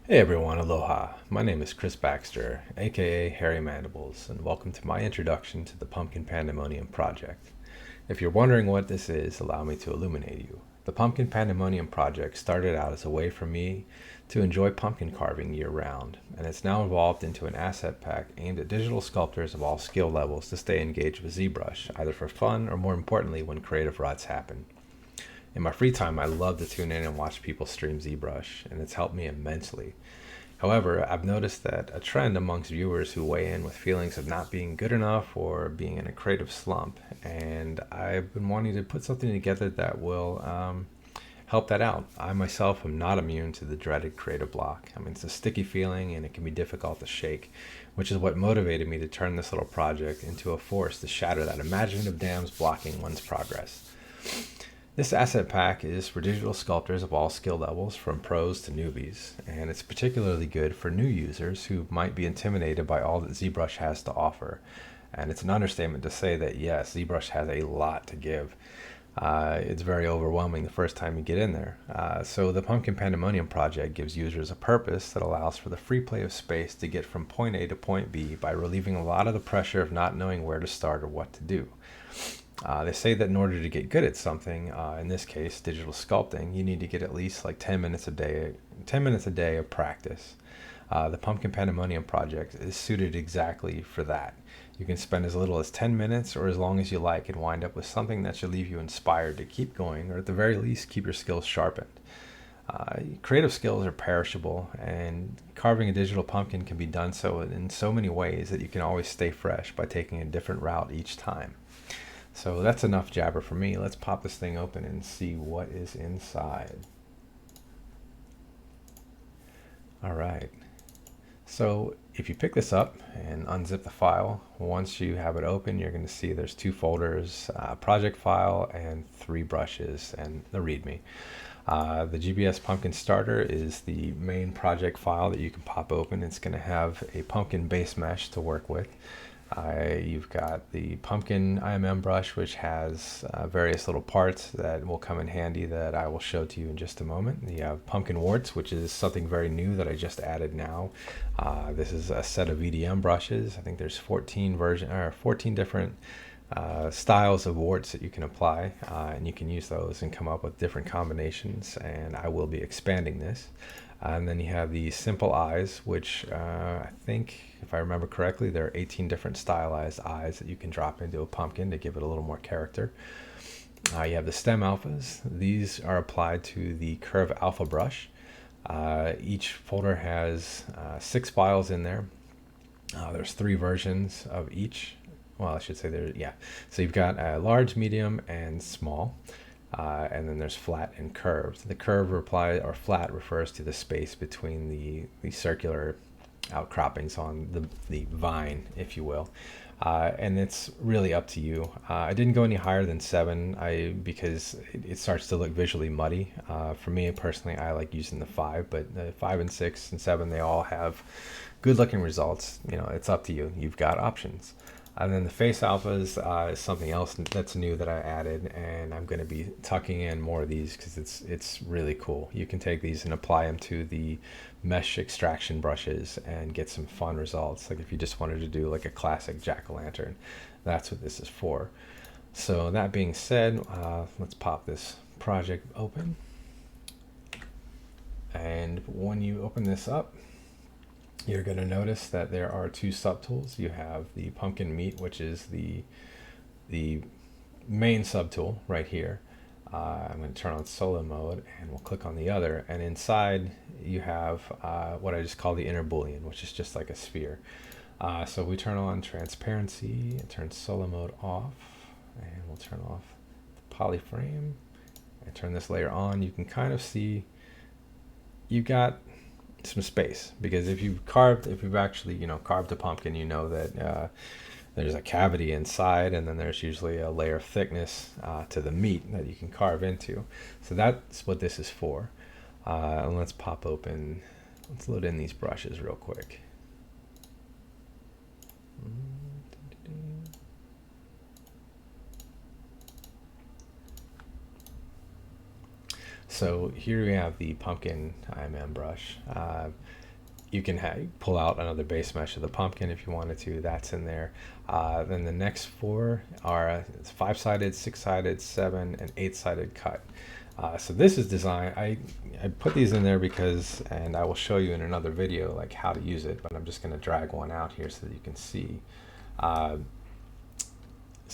Hey everyone, aloha. My name is Chris Baxter, aka Hairy Mandibles, and welcome to my introduction to the Pumpkin Pandemonium Project. If you're wondering what this is, allow me to illuminate you. The Pumpkin Pandemonium Project started out as a way for me to enjoy pumpkin carving year round, and it's now evolved into an asset pack aimed at digital sculptors of all skill levels to stay engaged with ZBrush, either for fun or more importantly when creative ruts happen. In my free time, I love to tune in and watch people stream ZBrush, and it's helped me immensely. However, I've noticed that a trend amongst viewers who weigh in with feelings of not being good enough or being in a creative slump, and I've been wanting to put something together that will help that out. I myself am not immune to the dreaded creative block. I mean, it's a sticky feeling and it can be difficult to shake, which is what motivated me to turn this little project into a force to shatter that imaginative dams blocking one's progress. This asset pack is for digital sculptors of all skill levels, from pros to newbies, and it's particularly good for new users who might be intimidated by all that ZBrush has to offer. And it's an understatement to say that yes, ZBrush has a lot to give. It's very overwhelming the first time you get in there. So the Pumpkin Pandemonium Project gives users a purpose that allows for the free play of space to get from point A to point B by relieving a lot of the pressure of not knowing where to start or what to do. They say that in order to get good at something, in this case, digital sculpting, you need to get at least like 10 minutes a day, 10 minutes a day of practice. The Pumpkin Pandemonium Project is suited exactly for that. You can spend as little as 10 minutes or as long as you like and wind up with something that should leave you inspired to keep going, or at the very least, keep your skills sharpened. Creative skills are perishable, and carving a digital pumpkin can be done so in so many ways that you can always stay fresh by taking a different route each time. So that's enough jabber for me. Let's pop this thing open and see what is inside. All right. So if you pick this up and unzip the file, once you have it open, you're going to see there's two folders, project file and 3 brushes and the README. The GBS Pumpkin Starter is the main project file that you can pop open. It's going to have a pumpkin base mesh to work with. You've got the Pumpkin IMM brush, which has various little parts that will come in handy that I will show to you in just a moment. You have Pumpkin Warts, which is something very new that I just added now. This is a set of Vdm brushes. I think there's 14 different styles of warts that you can apply, and you can use those and come up with different combinations, and I will be expanding this. And then you have the simple eyes, which I think, if I remember correctly, there are 18 different stylized eyes that you can drop into a pumpkin to give it a little more character. You have the stem alphas. These are applied to the curve alpha brush. Each folder has 6 files in there. There's 3 versions of each. Well, I should say there, yeah. So you've got large, medium, and small. And then there's flat and curved. The curve flat refers to the space between the circular outcroppings on the vine, if you will. And it's really up to you. I didn't go any higher than 7 because it starts to look visually muddy. For me personally, I like using the 5, but the 5 and 6 and 7, they all have good looking results. You know, it's up to you. You've got options. And then the face alphas is something else that's new that I added, and I'm going to be tucking in more of these because it's really cool. You can take these and apply them to the mesh extraction brushes and get some fun results. Like if you just wanted to do like a classic jack-o'-lantern, that's what this is for. So that being said, let's pop this project open. And when you open this up, you're going to notice that there are 2 subtools. You have the pumpkin meat, which is the main subtool right here. I'm going to turn on solo mode and we'll click on the other. And inside you have what I just call the inner boolean, which is just like a sphere. So we turn on transparency and turn solo mode off, and we'll turn off the polyframe and turn this layer on. You can kind of see you've got some space, because if you've actually carved a pumpkin, you know that there's a cavity inside, and then there's usually a layer of thickness to the meat that you can carve into. So that's what this is for. And let's load in these brushes real quick. So here we have the Pumpkin Pandemonium brush. You can pull out another base mesh of the pumpkin if you wanted to. That's in there. Then the next four are 5-sided, 6-sided, 7, and 8-sided cut. So this is designed, I put these in there because, and I will show you in another video like how to use it, but I'm just going to drag one out here so that you can see. So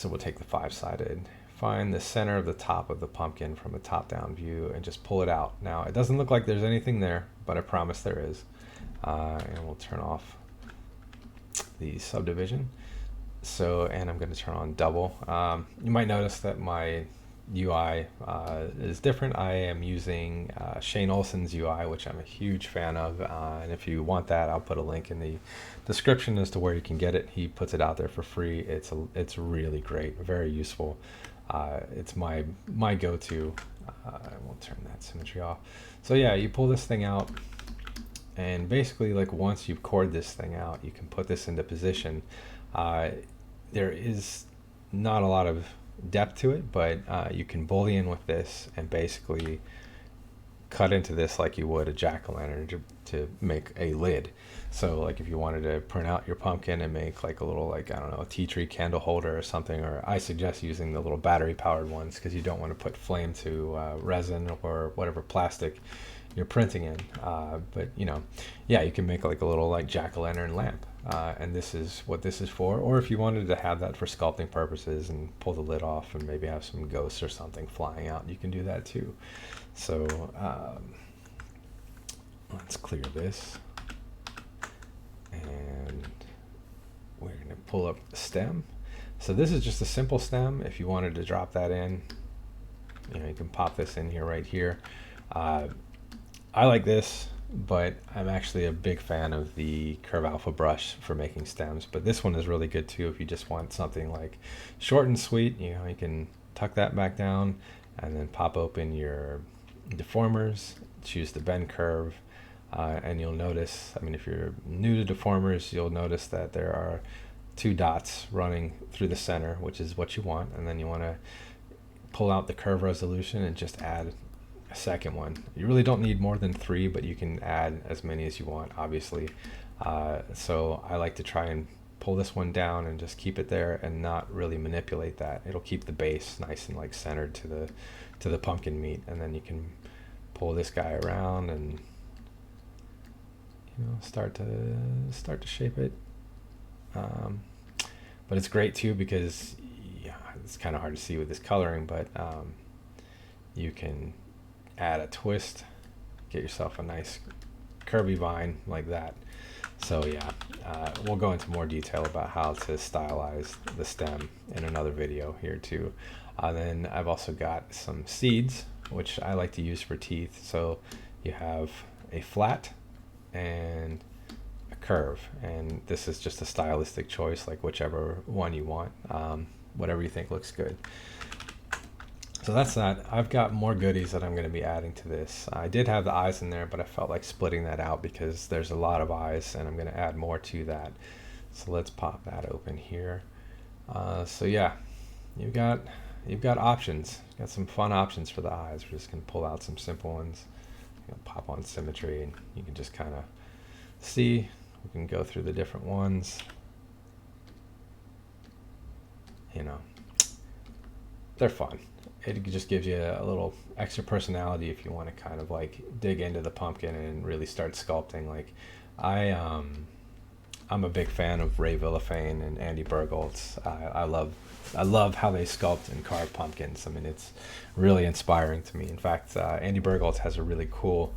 we'll take the 5-sided, find the center of the top of the pumpkin from a top-down view and just pull it out. Now it doesn't look like there's anything there, but I promise there is. And we'll turn off the subdivision. So, and I'm going to turn on double. You might notice that my UI is different. I am using Shane Olson's UI, which I'm a huge fan of. And if you want that, I'll put a link in the description as to where you can get it. He puts it out there for free. It's really great, very useful. It's my go-to. I won't turn that symmetry off. So yeah, you pull this thing out. And basically, like once you've cored this thing out, you can put this into position. There is not a lot of depth to it, but you can boolean with this and basically cut into this like you would a jack-o'-lantern to make a lid. So like if you wanted to print out your pumpkin and make like a little, like, I don't know, a tea tree candle holder or something, or I suggest using the little battery powered ones because you don't want to put flame to resin or whatever plastic you're printing in, but you know, yeah, you can make like a little like jack-o'-lantern lamp, and this is what this is for. Or if you wanted to have that for sculpting purposes and pull the lid off and maybe have some ghosts or something flying out, you can do that too. So let's clear this, and we're gonna pull up the stem. So this is just a simple stem. If you wanted to drop that in, you know, you can pop this in here right here. I like this, but I'm actually a big fan of the Curve Alpha brush for making stems. But this one is really good too if you just want something like short and sweet. You know, you can tuck that back down and then pop open your deformers, choose the bend curve, and you'll notice, I mean, if you're new to deformers, you'll notice that there are 2 dots running through the center, which is what you want. And then you want to pull out the curve resolution and just add a second one. You really don't need more than 3, but you can add as many as you want, obviously. So I like to try and pull this one down and just keep it there and not really manipulate that. It'll keep the base nice and like centered to the pumpkin meat, and then you can pull this guy around and, you know, start to shape it. But it's great too because, yeah, it's kind of hard to see with this coloring, but you can add a twist, get yourself a nice curvy vine like that. So yeah, we'll go into more detail about how to stylize the stem in another video here too. Then I've also got some seeds, which I like to use for teeth. So you have a flat and a curve, and this is just a stylistic choice, like whichever one you want, whatever you think looks good. So that's that. I've got more goodies that I'm going to be adding to this. I did have the eyes in there, but I felt like splitting that out because there's a lot of eyes and I'm going to add more to that. So let's pop that open here. So yeah, you've got options. You've got some fun options for the eyes. We're just going to pull out some simple ones. You know, pop on symmetry, and you can just kind of see. We can go through the different ones. You know, they're fun. It just gives you a little extra personality if you want to kind of like dig into the pumpkin and really start sculpting. Like I'm a big fan of Ray Villafane and Andy Bergholtz. I love how they sculpt and carve pumpkins. I mean, it's really inspiring to me. In fact, Andy Bergholtz has a really cool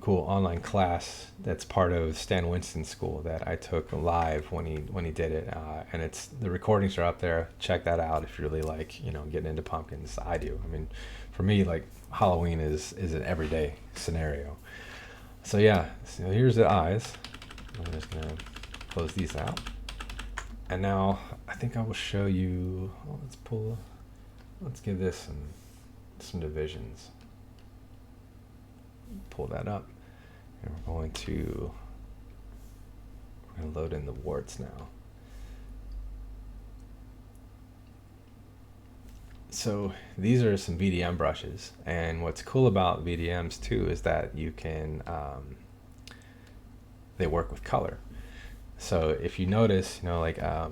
online class that's part of Stan Winston's school that I took live when he did it, and the recordings are up there. Check that out if you really like, you know, getting into pumpkins. I do. I mean, for me, like Halloween is an everyday scenario. So yeah, so here's the eyes. I'm just gonna close these out, and now I think I will show you. Let's give this some divisions. Pull that up, and we're going to load in the warts now. So these are some VDM brushes, and what's cool about VDMs too is that you can they work with color. So if you notice, like if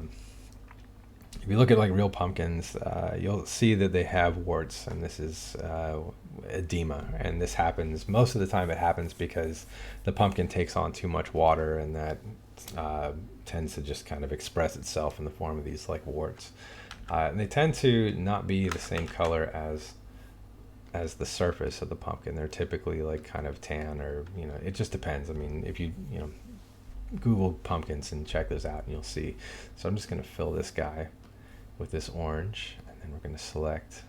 you look at like real pumpkins, you'll see that they have warts, and this is edema, and this happens most of the time. It happens because the pumpkin takes on too much water, and that tends to just kind of express itself in the form of these like warts. And they tend to not be the same color as the surface of the pumpkin. They're typically like kind of tan, or it just depends. I mean, if you Google pumpkins and check those out, and you'll see. So I'm just going to fill this guy with this orange, and then we're going to select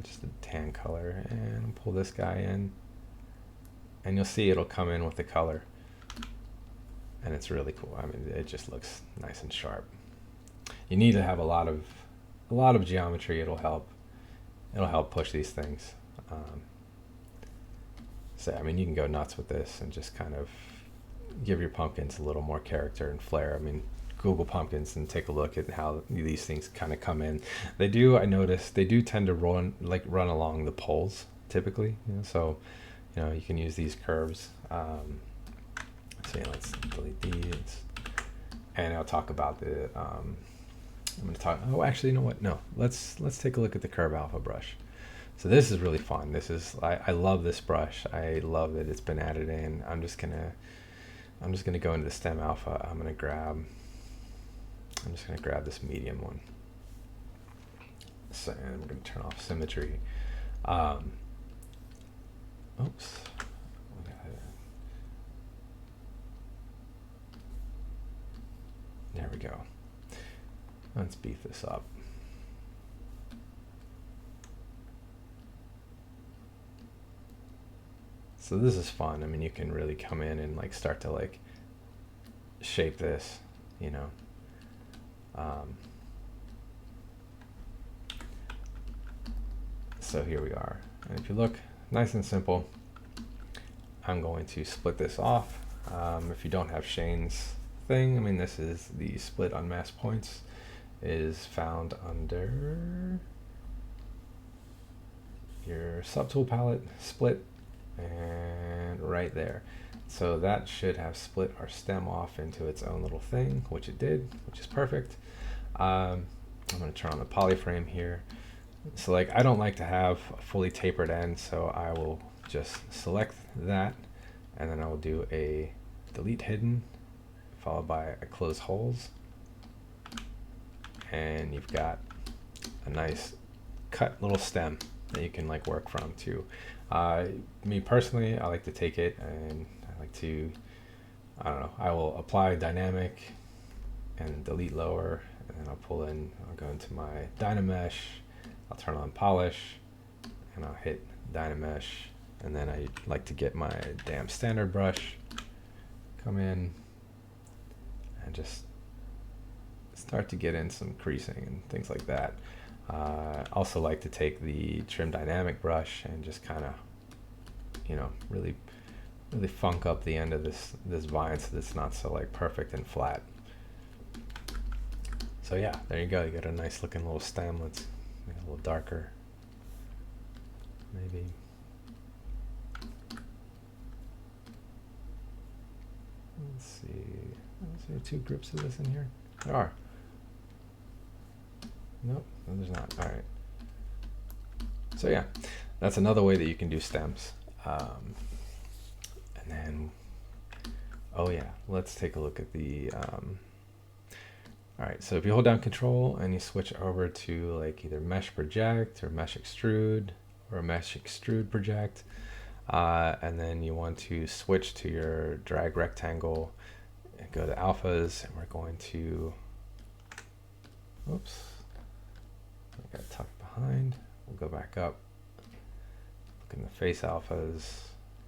just a tan color and pull this guy in, and you'll see it'll come in with the color, and it's really cool. I mean, it just looks nice and sharp. You need to have a lot of geometry. It'll help push these things. So I mean, you can go nuts with this and just kind of give your pumpkins a little more character and flair. I mean, Google pumpkins and take a look at how these things kind of come in. They do, I noticed, they do tend to run along the poles typically. So you can use these curves. So yeah, let's delete these, and I'll talk about the. I'm going to talk. Oh, actually, you know what? No, let's take a look at the Curve Alpha brush. So this is really fun. This is I love this brush. I love that it's been added in. I'm just gonna go into the Stem Alpha. I'm just gonna grab this medium one. So, and we're gonna turn off symmetry. Oops. There we go. Let's beef this up. So this is fun. I mean, you can really come in and like start to like shape this, So here we are. And if you look, nice and simple. I'm going to split this off. If you don't have Shane's thing, I mean, this is the split unmasked points, is found under your subtool palette, split, and right there. So that should have split our stem off into its own little thing, which it did, which is perfect. I'm going to turn on the polyframe here. So like, I don't like to have a fully tapered end, so I will just select that, and then I will do a delete hidden followed by a close holes, and you've got a nice cut little stem that you can like work from too. Me personally, I like to take it and I like to, I don't know, I will apply dynamic and delete lower, and then I'll go into my Dynamesh, I'll turn on polish, and I'll hit Dynamesh, and then I like to get my damn standard brush, come in and just start to get in some creasing and things like that. Also like to take the trim dynamic brush and just kind of, really funk up the end of this vine so that it's not so like perfect and flat. So yeah, there you go. You got a nice looking little stem. Let's make it a little darker, maybe. Let's see. Is there 2 grips of this in here? There are. Nope, no, there's not. All right. So yeah, that's another way that you can do stems. And then, oh yeah, let's take a look at the. All right, so if you hold down Control and you switch over to like either Mesh Project or Mesh Extrude or Mesh Extrude Project, and then you want to switch to your drag rectangle and go to alphas, and we're going to, oops, I got tucked behind. We'll go back up, look in the face alphas,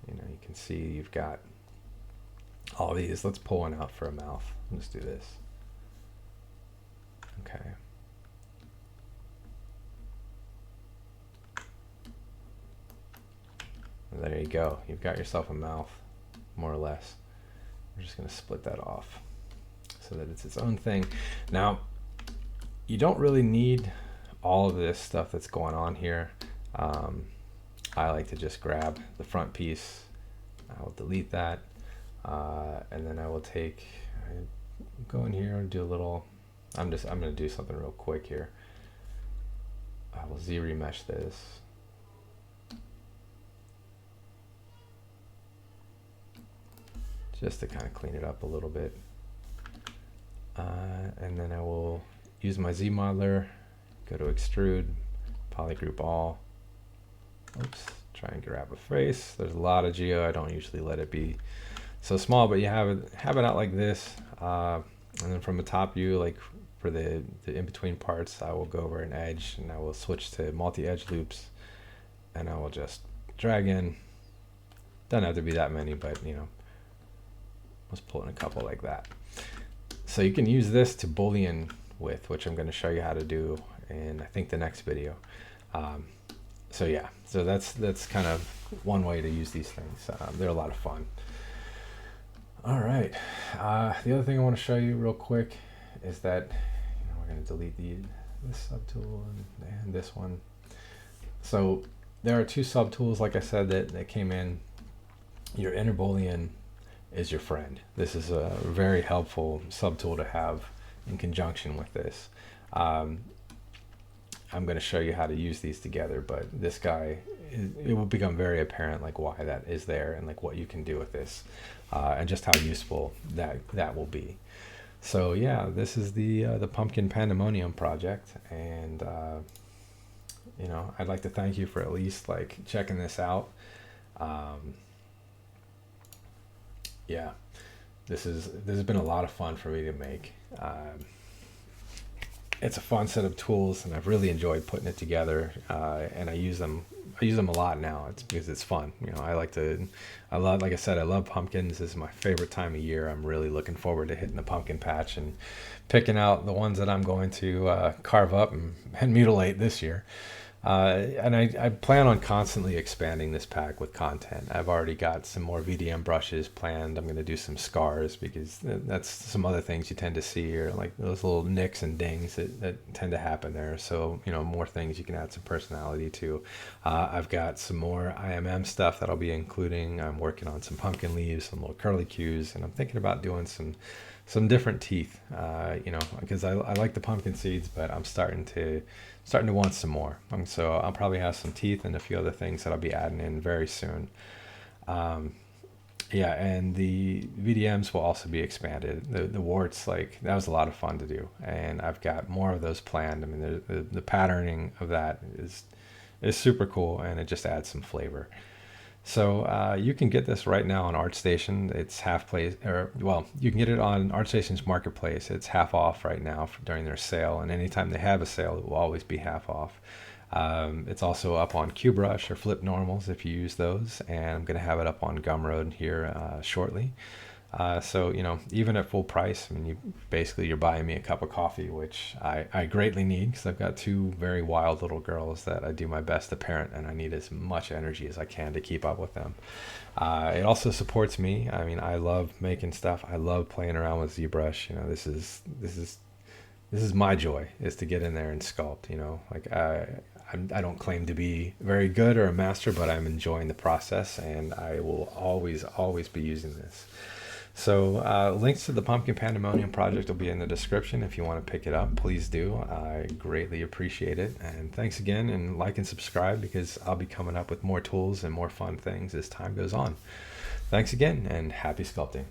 you can see you've got all these. Let's pull one out for a mouth. Let's do this. Okay. And there you go. You've got yourself a mouth, more or less. We're just going to split that off so that it's its own thing. Now, you don't really need all of this stuff that's going on here, I like to just grab the front piece. I will delete that, and then I will go in here and do a little. I'm going to do something real quick here. I will Z-remesh this. Just to kind of clean it up a little bit. And then I will use my Z modeler, go to extrude, polygroup all. Oops, try and grab a face. There's a lot of geo. I don't usually let it be so small, but you have it out like this. And then from the top view, like for the in-between parts, I will go over an edge and I will switch to multi-edge loops, and I will just drag in. Doesn't have to be that many, but you know, let's pull in a couple like that. So you can use this to boolean with, which I'm going to show you how to do in I think the next video. So yeah, so that's kind of one way to use these things. They're a lot of fun. All right, the other thing I want to show you real quick is that we're going to delete this subtool and this one. So there are two subtools, like I said, that came in. Your inner boolean is your friend. This is a very helpful subtool to have in conjunction with this. I'm going to show you how to use these together, but this guy, it will become very apparent like why that is there and like what you can do with this, and just how useful that will be. So yeah, this is the Pumpkin Pandemonium Project, and you know, I'd like to thank you for at least like checking this out. Yeah, this has been a lot of fun for me to make. It's a fun set of tools, and I've really enjoyed putting it together. And I use them a lot now. It's because it's fun. You know, like I said, I love pumpkins. This is my favorite time of year. I'm really looking forward to hitting the pumpkin patch and picking out the ones that I'm going to carve up and mutilate this year. And I plan on constantly expanding this pack with content. I've already got some more Vdm brushes planned. I'm going to do some scars because that's some other things you tend to see, or like those little nicks and dings that tend to happen there. So, you know, more things you can add some personality to. I've got some more IMM stuff that I'll be including. I'm working on some pumpkin leaves, some little curly cues, and I'm thinking about doing some different teeth, you know, because I like the pumpkin seeds, but I'm starting to want some more. So I'll probably have some teeth and a few other things that I'll be adding in very soon. Yeah, and the VDMs will also be expanded. The warts, like, that was a lot of fun to do, and I've got more of those planned. I mean, the patterning of that is super cool, and it just adds some flavor. So you can get this right now on Artstation. It's you can get it on Artstation's marketplace. It's half off right now during their sale, and anytime they have a sale, it will always be half off. It's also up on Cuberush or Flip Normals if you use those, and I'm going to have it up on Gumroad here shortly. So, you know, even at full price, I mean, you're buying me a cup of coffee, which I greatly need, because I've got two very wild little girls that I do my best to parent, and I need as much energy as I can to keep up with them. It also supports me. I mean, I love making stuff. I love playing around with ZBrush. You know, this is my joy, is to get in there and sculpt. You know, like I don't claim to be very good or a master, but I'm enjoying the process, and I will always be using this. So links to the Pumpkin Pandemonium Project will be in the description. If you want to pick it up, please do. I greatly appreciate it. And thanks again, and like and subscribe, because I'll be coming up with more tools and more fun things as time goes on. Thanks again, and happy sculpting.